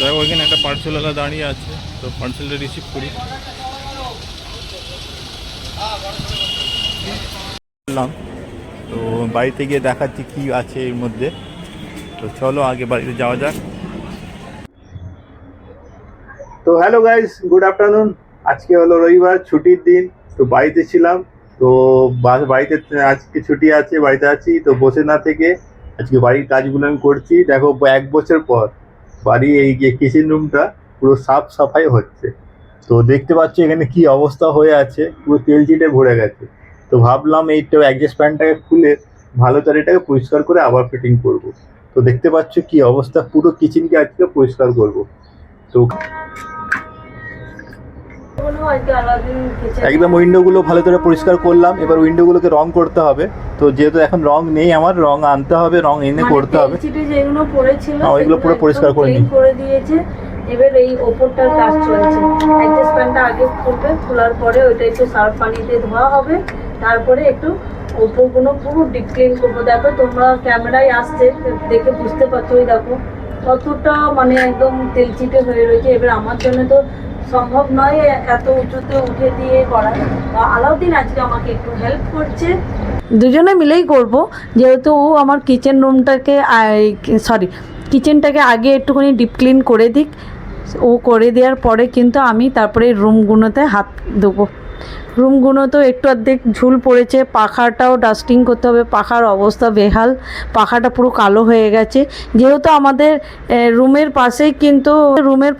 দেখো ওইখানে একটা পার্সেলওয়ালা দাঁড়িয়ে আছে, তো পার্সেলটা রিসিভ করি। তো বাড়িতে গিয়ে দেখাচ্ছি কি আছে এর মধ্যে। তো চলো আগে বাড়িতে যাওয়া যাক। তো হ্যালো গাইস, গুড আফটারনুন। আজকে হলো রবিবার, ছুটির দিন। তো বাড়িতে ছিলাম। তো বাড়িতে আজকে ছুটি আছে, বাড়িতে আছি। তো বসে না থেকে আজকে বাড়ির কাজগুলো আমি করছি। দেখো 1 বছর পর বাড়ি এই যে কিচেন রুমটা পুরো সাফ সাফাই হচ্ছে। তো দেখতে পাচ্ছ এখানে কি অবস্থা হয়ে আছে, পুরো তেল চিটে ভরে গেছে। তো ভাবলাম এইটা অ্যাডজাস্ট ফ্যানটাকে খুলে ভালো করে এটাকে পরিষ্কার করে আবার ফিটিং করব। তো দেখতে পাচ্ছ কি অবস্থা, পুরো কিচেনকে আজকে পরিষ্কার করব। তো একদম উইন্ডোগুলো ভালো করে পরিষ্কার করলাম। এবার উইন্ডোগুলোকে রং করতে হবে। তো যেহেতু এখন রং নেই, আমার রং আনতে হবে, রং এনে করতে হবে। যেগুলো পড়েছিল ওইগুলো পুরো পরিষ্কার করে নিই। করে দিয়েছে। এবার এই ওপরটার কাজ চলছে। অ্যাডজাস্ট ফ্যানটা আগে খুলবে, খোলার পরে ওইটা একটু সার্ফ পানিতে ধোয়া হবে। তারপরে একটু ওপরগুলো পুরো ডিপ ক্লিন করবো। দেখো তোমরা ক্যামেরায় আসছে দেখে বুঝতে পারছো, ওই দেখো কতটা মানে একদম তেলচিটে হয়ে রয়েছে। এবার আমার জন্য তো সম্ভব নয় এত উঁচুতে উঠে দিয়ে করা। আলাউদ্দিন আজকে আমাকে একটু হেল্প করছে, দুজনে মিলেই করব। যেহেতু ও আমার কিচেন রুমটাকে কিচেনটাকে আগে একটুখানি ডিপ ক্লিন করে দিক। ও করে দেওয়ার পরে কিন্তু আমি তারপরে রুমগুলোতে হাত দেবো। রুমগুলো তো একটু অর্ধেক ঝুল পড়েছে, পাখাটাও ডাস্টিং করতে হবে। পাখার অবস্থা বেহাল, পাখাটা পুরো কালো হয়ে গেছে। যেহেতু আমাদের রুমের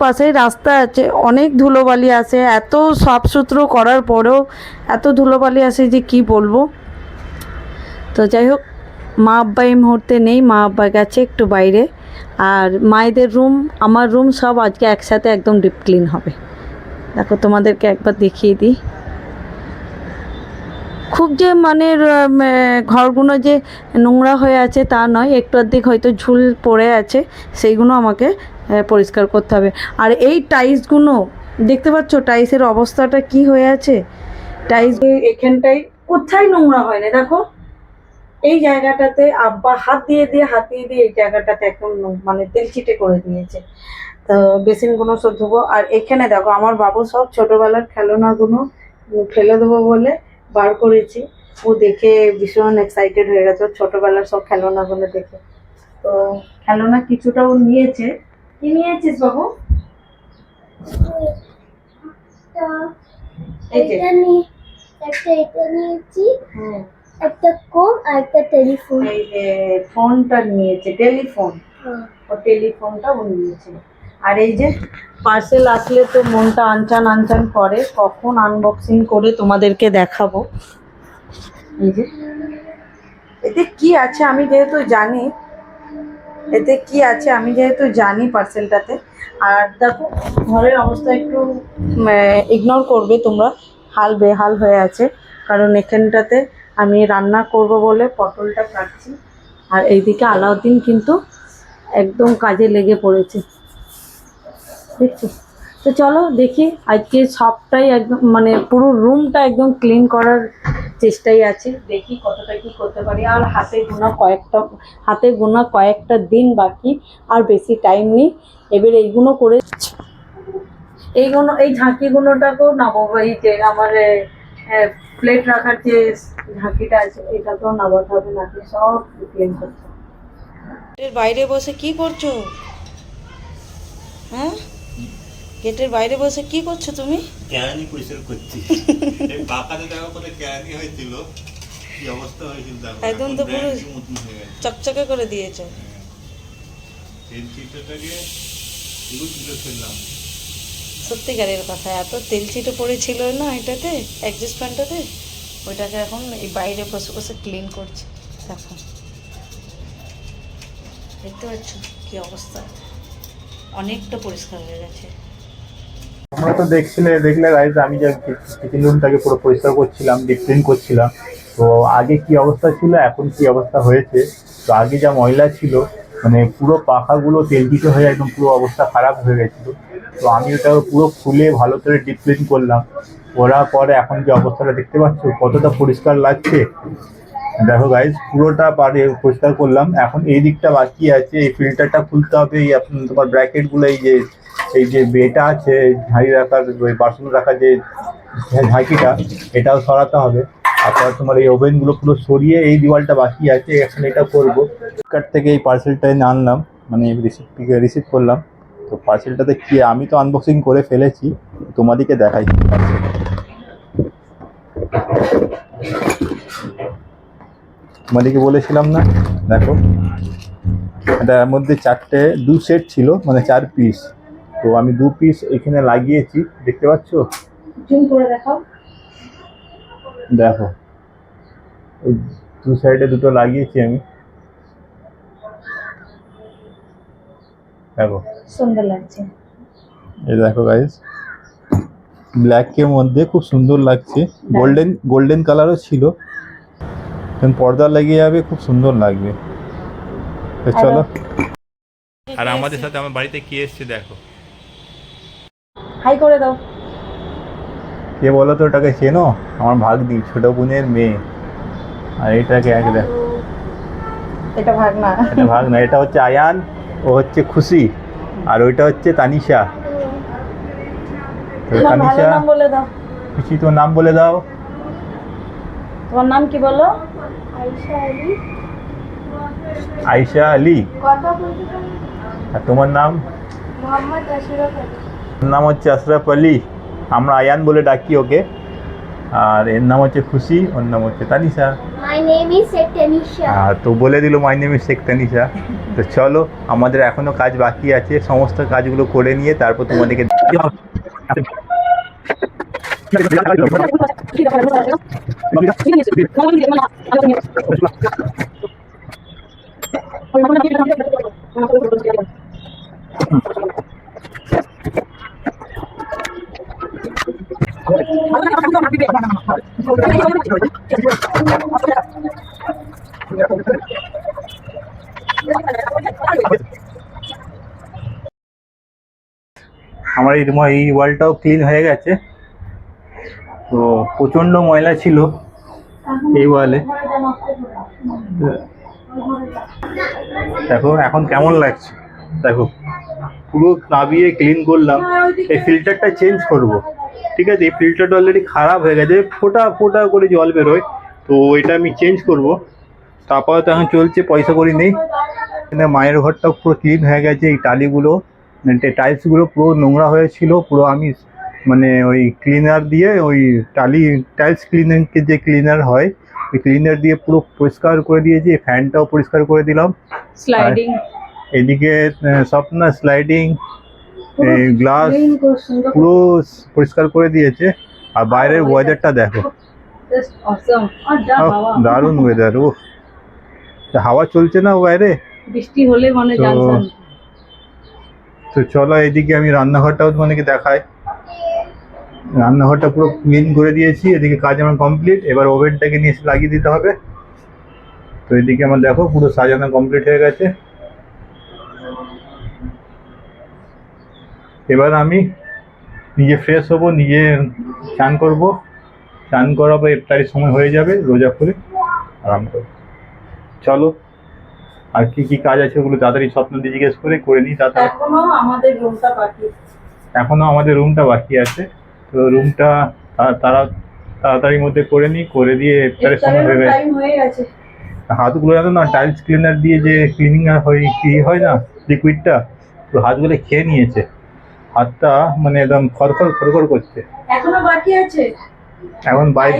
পাশেই রাস্তা আছে, অনেক ধুলোবালি আসে। এত সাফ সুতরো করার পরেও এত ধুলোবালি আসে যে কি বলবো। তো যাই হোক, মা আব্বা এই মুহূর্তে নেই, মা আব্বা গেছে একটু বাইরে। আর মায়েদের রুম, আমার রুম সব আজকে একসাথে একদম ডিপ ক্লিন হবে। দেখো তোমাদেরকে একবার দেখিয়ে দিই। খুব যে মানে ঘরগুলো যে নোংরা হয়ে আছে তা নয়, একটু অর্ধেক হয়তো ঝুল পড়ে আছে, সেইগুলো আমাকে পরিষ্কার করতে হবে। আর এই টাইলসগুলো দেখতে পাচ্ছ, টাইলসের অবস্থাটা কি হয়ে আছে। টাইলস এখানটায় কোথায় নোংরা হয় না, দেখো এই জায়গাটাতে আব্বা হাত দিয়ে এই জায়গাটাতে একদম মানে তেলচিটে করে দিয়েছে। তো বেসিনগুলো সব ধুবো। আর এখানে দেখো আমার বাবু সব ছোটবেলার খেলনাগুলো ফেলে দেবো বলে বার করেছি। ও দেখে ভীষণ এক্সাইটেড হয়ে গেছে ছোটবেলার সব খেলনাগুলো দেখে। তো খেলনা কিছুটা ও নিয়েছে। কি নিয়েছিস বাবু? এটা নিয়েছি, একটা কোম আর একটা টেলিফোন। এই যে ফোনটা নিয়েছে, টেলিফোন। ও টেলিফোনটা ও নিয়েছে। আর এই যে পার্সেল আসলে তো মনটা আনচান করে, কখন আনবক্সিং করে তোমাদেরকে দেখাবো। এই যে এতে কি আছে আমি যেহেতু জানি পার্সেলটাতে। আর দেখো ঘরের অবস্থা একটু ইগনোর করবে তোমরা, হাল বেহাল হয়ে আছে। কারণ এখানটাতে আমি রান্না করব বলে পটলটা কাটছি। আর এইদিকে আলাউদ্দিন কিন্তু একদম কাজে লেগে পড়েছে, দেখছি। তো চলো দেখি, আজকে সবটাই একদম মানে পুরো রুমটা একদম ক্লিন করার চেষ্টায় আছি। দেখি কতটা কি করতে পারি। আর হাতে গোনা কয়েকটা দিন বাকি, আর বেশি টাইম নেই। এবার এই ঝাঁকিগুলোটাকেও নামাবো। এই যে আমার প্লেট রাখার যে ঝাঁকিটা আছে এটাকেও নামাতে হবে, নাকি সব ক্লিন করতে। বাইরে বসে কি করছো? হ্যাঁ, গেটের বাইরে বসে কি করছো তুমি? কেরানি পরিষ্কার করছি। এই পাকাতে দেখো কত কেরানি হয়েছিল, কি অবস্থা হয়েছিল দেখো। একদম তো পুরো চকচকে করে দিয়েছো। তেল চিটাটাকে পুরো তুলে ফেললাম। সত্যিকারের কথা, এত তেল ছিটো পড়েছিল না এটাতে, অ্যাডজাস্ট ফ্যানটাতে। ওইটাকে এখন এই বাইরে বসে বসে ক্লিন করছে। দেখো, দেখতে পাচ্ছ কি অবস্থা, অনেকটা পরিষ্কার হয়ে গেছে। তোমরা তো দেখলে গাইজ, আমি যে কিচেন রুমটাকে পুরো পরিষ্কার করছিলাম, ডিপ ক্লিন করছিলাম। তো আগে কি অবস্থা ছিল, এখন কি অবস্থা হয়েছে। তো আগে যা ময়লা ছিল, মানে পুরো পাখাগুলো তেলচিটে হয়ে একদম পুরো অবস্থা খারাপ হয়ে গেছিলো। তো আমি ওটা পুরো খুলে ভালো করে ডিপ ক্লিন করলাম। করার পরে এখন যে অবস্থাটা দেখতে পাচ্ছ, কতটা পরিষ্কার লাগছে। দেখো গাইজ পুরোটা পারে পরিষ্কার করলাম, এখন এই দিকটা বাকি আছে, এই ফিল্টারটা খুলতে হবে, এই তোমার ব্র্যাকেট গুলো এই যে বেটা আছে ঝাঁড়ি রাখার বাসন রাখার যে ঝাঁকিটা, এটাও সরাতে হবে। তারপর তোমার এই ওভেন গুলো পুরো সরিয়ে এই দেওয়ালটা বাকি আছে, এখন এটা করবো। ফ্লিপকার্ট থেকে এই পার্সেলটা এনে আনলাম, মানে রিসিভ করলাম। তো পার্সেলটাতে কি, আমি তো আনবক্সিং করে ফেলেছি, তোমাদেরকে দেখাই। তোমাদেরকে বলেছিলাম না, দেখো এটার মধ্যে দু সেট ছিল, মানে 4 পিস। তো আমি 2 পিস এখানে লাগিয়েছি, দেখতে পাচ্ছ? জুম করে দেখাও। দেখো এই 2 সাইডে দুটো লাগিয়েছি আমি, দেখো সুন্দর লাগছে। এই দেখো গাইস, ব্ল্যাক এর মধ্যে খুব সুন্দর লাগছে, গোল্ডেন কালারও ছিল, এখন পর্দা লেগে যাবে, খুব সুন্দর লাগবে। তো চলো। আর আমাদের সাথে আমার বাড়িতে কি এসছে দেখো। হাই করে দাও। কে বলো তো, ওটাকে চেনো? আমার ভাগ্নি, ছোট বোনের মেয়ে। আর এটাকে এক দেখো, এটা ভাগ না, এটা ভাগ্না, এটা হচ্ছে আয়ান, ও হচ্ছে খুশি, আর ওইটা হচ্ছে তানিশা। তো তোমার ভালো তানিশা, নাম বলে দাও। খুশি তোর নাম বলে দাও। তোমার নাম কি বলো? আয়শা আলী। আয়শা আলী। কথা বলতে পারি? আর তোমার নাম? মোহাম্মদ আশরাফ আলী। ওর নাম হচ্ছে আশরাফ আলী, আমরা আয়ান বলে ডাকি ওকে। আর এর নাম হচ্ছে খুশি, ওর নাম হচ্ছে Tanisha. My name is Sheikh Tanisha. তো বলে দিল my name is Sheikh Tanisha. তো চলো, আমাদের এখনো কাজ বাকি আছে, সমস্ত কাজগুলো করে নিয়ে তারপর তোমাদেরকে আমার এই ওয়ালটাও ক্লিন হয়ে গেছে। তো প্রচন্ড ময়লা ছিল এই ওয়ালে, দেখো এখন কেমন লাগছে, দেখো পুরো নাবিয়ে ক্লিন করলাম। এই ফিল্টারটা চেঞ্জ করব, ঠিক আছে? এই ফিল্টারটা অলরেডি খারাপ হয়ে গেছে, ফোটা ফোটা করে জল বেরোয়, তো এটা আমি চেঞ্জ করব। তো আপাতত এখন চলছে, পয়সা করি নেই। এখানে মায়ের ঘরটাও পুরো ক্লিন হয়ে গেছে, এই টালিগুলো টাইলসগুলো পুরো নোংরা হয়েছিল, পুরো আমি মানে ওই ক্লিনার দিয়ে, ওই টাইলস ক্লিনার যে ক্লিনার হয়, ওই ক্লিনার দিয়ে পুরো পরিষ্কার করে দিয়েছি। ফ্যানটাও পরিষ্কার করে দিলাম, স্লাইডিং এদিকে সব না স্লাইডিং, এই গ্লাস পুরো পরিষ্কার করে দিয়েছে। আর বাইরের ওয়েদারটা দেখো, দারুণ ওয়েদার। ও হাওয়া চলছে না বাইরে, বৃষ্টি হলে মানে জানতাম। তো চলো এদিকে আমি রান্নাঘরটাও তোমাদেরকে দেখাই। রান্নাঘরটা পুরো ক্লিন করে দিয়েছি, এদিকে কাজ আমার কমপ্লিট। এবার ওভেনটাকে নিয়ে এসে লাগিয়ে দিতে হবে। তো এদিকে আমার দেখো পুরো সাজানো কমপ্লিট হয়ে গেছে। এবার আমি নিজে ফ্রেশ হবো, নিজে চান করব, চান করা বা ইফতারির সময় হয়ে যাবে, রোজা খুলে আরাম করবো। চলো, আর কি কি কাজ আছে ওগুলো তাড়াতাড়ি স্বপ্ন দিয়ে জিজ্ঞেস করে নিই তাড়াতাড়ি। এখনো আমাদের রুমটা বাকি, এখনো আমাদের রুমটা বাকি আছে, তো রুমটা তাড়াতাড়ির মধ্যে করে নিই, করে দিয়ে ইফতারের সময় হয়ে গেছে। হাতগুলো জানো না, টাইলস ক্লিনার দিয়ে যে ক্লিনিং হয় না লিকুইডটা, তো হাতগুলো খেয়ে নিয়েছে, হাতটা মানে একদম খড়খড় করছে। এখনো বাকি আছে এখন বাইরে,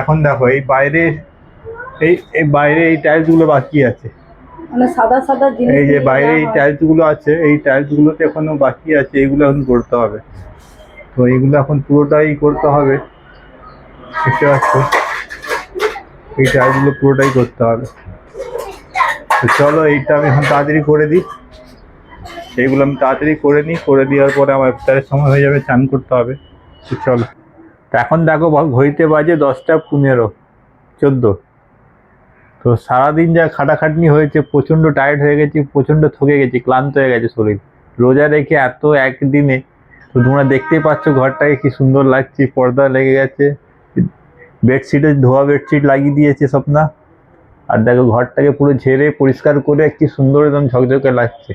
এখন দেখো এই বাইরে এই টাইলস গুলো বাকি আছে, মানে সাদা সাদা জিনিস। এই যে বাইরে এই টাইলস গুলো আছে, এই টাইলস গুলোতে এখনো বাকি আছে, এইগুলো এখন করতে হবে। তো এইগুলো এখন পুরোটাই করতে হবে, দেখতে পাচ্ছ এই টাইলস গুলো পুরোটাই করতে হবে। তো চলো এইটা আমি এখন তাড়াতাড়ি করে দিই, এইগুলো আমি তাড়াতাড়ি করে নিই, করে দেওয়ার পরে আমার ইফতারের সময় হয়ে যাবে, চান করতে হবে। তো চলো, এখন দেখো ঘড়িতে বাজে 10:15-14। তো সারাদিন যা খাটাখাটনি হয়েছে, প্রচণ্ড টায়ার্ড হয়ে গেছি, প্রচণ্ড থকে গেছি, ক্লান্ত হয়ে গেছে শরীর রোজা রেখে এত একদিনে। তো তোমরা দেখতেই পাচ্ছ ঘরটাকে কি সুন্দর লাগছে, পর্দা লেগে গেছে, বেডশিটে ধোয়া বেডশিট লাগিয়ে দিয়েছে স্বপ্না। আর দেখো ঘরটাকে পুরো ঝেড়ে পরিষ্কার করে কি সুন্দর একদম ঝকঝকে লাগছে।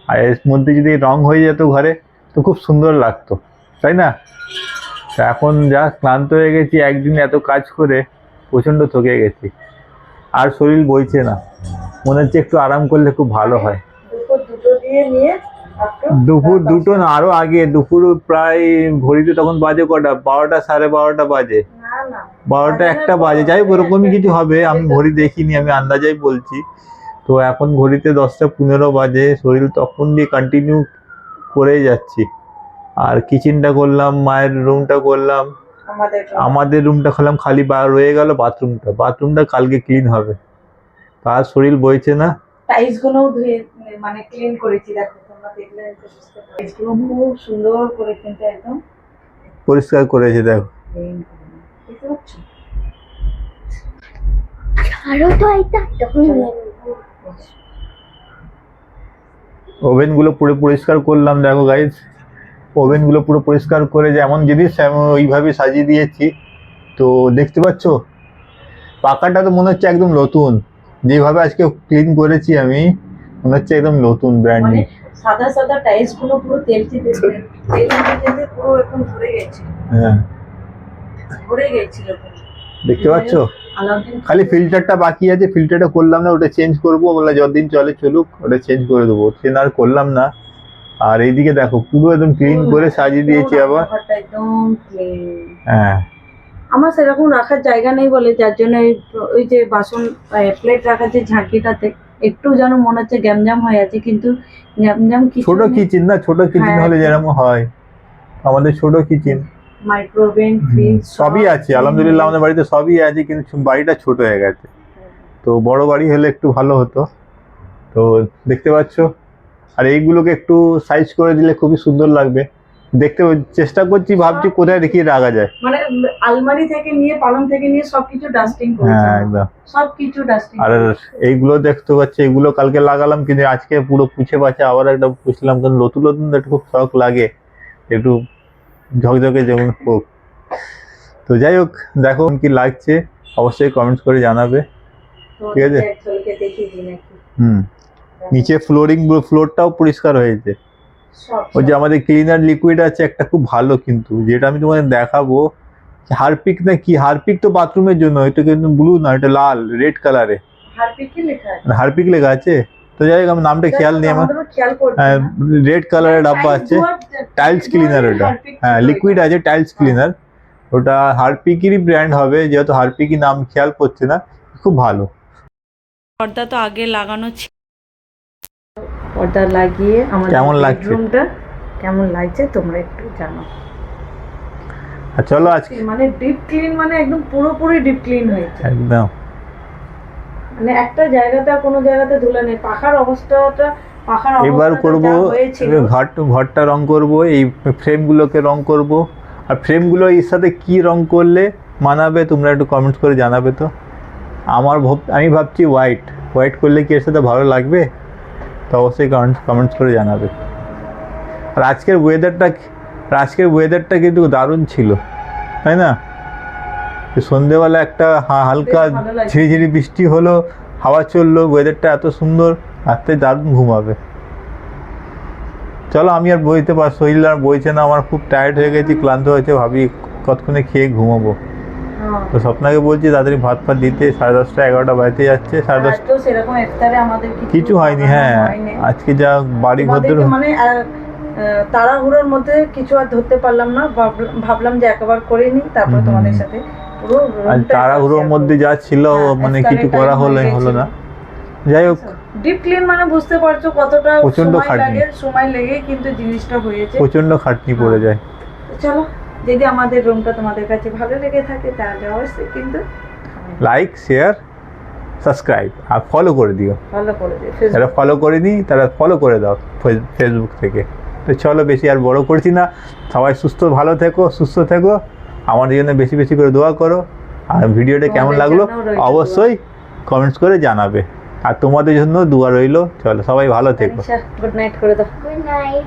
আর এর মধ্যে যদি রং হয়ে যেত ঘরে তো খুব সুন্দর লাগতো, তাই না? তা এখন যা ক্লান্ত হয়ে গেছি, একদিন এত কাজ করে প্রচণ্ড থকে গেছি, আর শরীর বইছে না, মনে হচ্ছে একটু আরাম করলে খুব ভালো হয়। দুপুর দুটো দিয়ে নিয়ে দুপুর দুটো না, আরো আগে, দুপুর প্রায় ঘড়িতে তখন বাজে কটা, 12টা 12:30 বাজে, না না 12টা 1টা বাজে, যাই হোক ওরকমই কিছু হবে, আমি ঘড়ি দেখিনি, আমি আন্দাজেই বলছি। তো এখন ঘড়িতে 10টা 15 বাজে, শরীর তখন দিয়ে কন্টিনিউ করেই যাচ্ছি। আর কিচেনটা করলাম, মায়ের রুমটা করলাম, আমাদের রুমটা খেলাম, খালি রয়ে গেল বাথরুমটা কালকে ক্লিন হবে। তার শরীর বইছে না। টাইলস গুলো ধুয়ে মানে ক্লিন করেছি, দেখো তোমরা দেখলে হয়তো বুঝতে পারবে। টাইলস গুলো খুব সুন্দর করে কিন্তু একদম পরিষ্কার করেছে, দেখো। ক্লিন করে দেখতে পাচ্ছ? আরো তো এটা তখন ওভেনগুলো পুরো পরিষ্কার করলাম, দেখো গাইজ, ওভেনগুলো পুরো পরিষ্কার করে যেমন জিনিস আমি ওইভাবে সাজিয়ে দিয়েছি। তো দেখতে পাচ্ছ পাকাটা তো মনে হচ্ছে একদম নতুন, যেভাবে আজকে ক্লিন করেছি আমি, মনে হচ্ছে একদম নতুন ব্র্যান্ড মানে নিউ। সাদা সাদা টাইলস গুলো পুরো তেল চিটে পুরো এখন ভরে গেছে, হ্যাঁ, ভরে গেছিল পুরো। দেখতে পাচ্ছ আলাউদ্দিন খালি ফিল্টারটা বাকি আছে, ফিল্টারটা করলাম না, ওটা চেঞ্জ করবো, বলে যতদিন চলে চলুক, ওটা চেঞ্জ করে দেবো, সে আর করলাম না। আর এইদিকে দেখো পুরো একদম ক্লিন করে সাজিয়ে দিয়েছি আবার। ঘরটা একদম ক্লিন। হ্যাঁ, আমার সেরকম রাখার জায়গা নেই বলে, যার জন্য ওই যে বাসন প্লেট রাখার যে ঝাঁকিটাতে একটু যেন মনে হচ্ছে গ্যামজাম হয়ে আছে, কিন্তু গ্যামজাম কিছু ছোট কিচেন না, ছোট কিচেন হলে যেরকম হয়, আমাদের ছোট কিচেন, মাইক্রোওভেন ফ্রিজ সবই আছে আলহামদুলিল্লাহ, আমাদের বাড়িতে সবই আছে, কিন্তু বাড়িটা ছোট হয়ে গেছে। তো বড় বাড়ি হলে একটু ভালো হতো। তো দেখতে পাচ্ছ, আর এইগুলোকে একটু সাইজ করে দিলে খুবই সুন্দর লাগবে দেখতে। চেষ্টা করছি, ভাবছি কোথায় রেখে রাখা যায়। মানে আলমারি থেকে নিয়ে পালং থেকে নিয়ে সবকিছু ডাস্টিং করেছি, হ্যাঁ, একদম সবকিছু ডাস্টিং। আর এইগুলো দেখতে পাচ্ছি, এগুলো কালকে লাগালাম, কিন্তু আজকে পুরো পুছে পাচ্ছে, আবার একটা পুছলাম, কারণ নতুন নতুন একটু খুব শখ লাগে, একটু ঝকঝকে যেমন হোক। তো যাই হোক, দেখো কি লাগছে অবশ্যই কমেন্টস করে জানাবে, ঠিক আছে? দেখিয়ে দিই নাকি? নিচে ফ্লোরটাও পরিষ্কার হয়েছে। ওই যে আমাদের ক্লিনার লিকুইড আছে একটা খুব ভালো, কিন্তু যেটা আমি তোমাদের দেখাবো, হারপিক না কি, হারপিক তো বাথরুমের জন্য, এটা কিন্তু ব্লু না, এটা লাল রেড কালারে হারপিক লেখা আছে। তো যাই হোক, আমি নামটা খেয়াল নেই আমার, রেড কালারের ডাব্বা আছে, টাইলস ক্লিনার ওটা, হ্যাঁ লিকুইড আছে টাইলস ক্লিনার, ওটা হারপিকেরই ব্র্যান্ড হবে, যেহেতু হারপিকই নাম খেয়াল করছে না, খুব ভালো। পর্দা তো আগে লাগানো ছিল, পর্দা লাগিয়ে আমাদের কেমন লাগছে? রুমটা কেমন লাগছে তোমরা একটু জানাও। আর চলো আজকে মানে ডিপ ক্লিন, মানে একদম পুরোপুরি ডিপ ক্লিন হয়েছে একদম, মানে একটা জায়গাতে আর কোনো জায়গাতে ধুলে নেই। পাখার অবস্থাটা এবার করবো, ঘরটা রং করব, এই ফ্রেমগুলোকে রং করব। আর ফ্রেমগুলো এর সাথে কি রং করলে মানাবে তোমরা একটু কমেন্টস করে জানাবে। তো আমি ভাবছি হোয়াইট করলে কি এর সাথে ভালো লাগবে, তো অবশ্যই কমেন্টস করে জানাবে। আর আজকের ওয়েদারটা কিন্তু দারুণ ছিল, তাই না? সন্ধেবেলা একটা হালকা ঝিরিঝিরি বৃষ্টি হলো, হাওয়া চললো, ওয়েদারটা এত সুন্দর, রাত্রে দারুণ ঘুমাবে। চলো, আমি আর শরীর আর বইছে না, আমার খুব টায়ার্ড হয়ে গেছি, ক্লান্ত হয়েছে, ভাবি কতক্ষণে খেয়ে ঘুমাবো। তো স্বপ্নাকে বলছি তাড়াতাড়ি ভাত দিতে, 10:30 11টা বাজতে যাচ্ছে, 10:30 সেরকম ইফতারে আমাদের কিছু হয়নি। হ্যাঁ, আজকে যা বাড়ি ভদ্র মানে তাড়াহুড়োর মধ্যে কিছু আর ধরতে পারলাম না, ভাবলাম যে একবার করে নিই, তারপর তোমাদের সাথে পুরো তাড়াহুড়োর মধ্যে যা ছিল, মানে কিছু করা হলো না। যাই হোক, ডিপ ক্লিন মানে বুঝতে পারছো কতটা প্রচন্ড সময় লেগে কিন্তু জিনিসটা হয়েছে, প্রচন্ড খাটনি পড়ে যায়। চলো, যদি আমাদের রুমটা তোমাদের কাছে ভালো লেগে থাকে তাহলে অবশ্যই কিন্তু লাইক, শেয়ার, সাবস্ক্রাইব আর ফলো করে দিও। যারা ফলো করেনি তারা ফলো করে দাও ফেসবুক থেকে। তো চলো, বেশি আর বড় করছি না, সবাই ভালো থেকো, সুস্থ থেকো, আমাদের জন্য বেশি বেশি করে দোয়া করো। আর ভিডিওটা কেমন লাগলো অবশ্যই কমেন্টস করে জানাবে, আর তোমাদের জন্য দোয়া রইলো। চলো, সবাই ভালো থেকো। গুড নাইট করে দাও। Good night.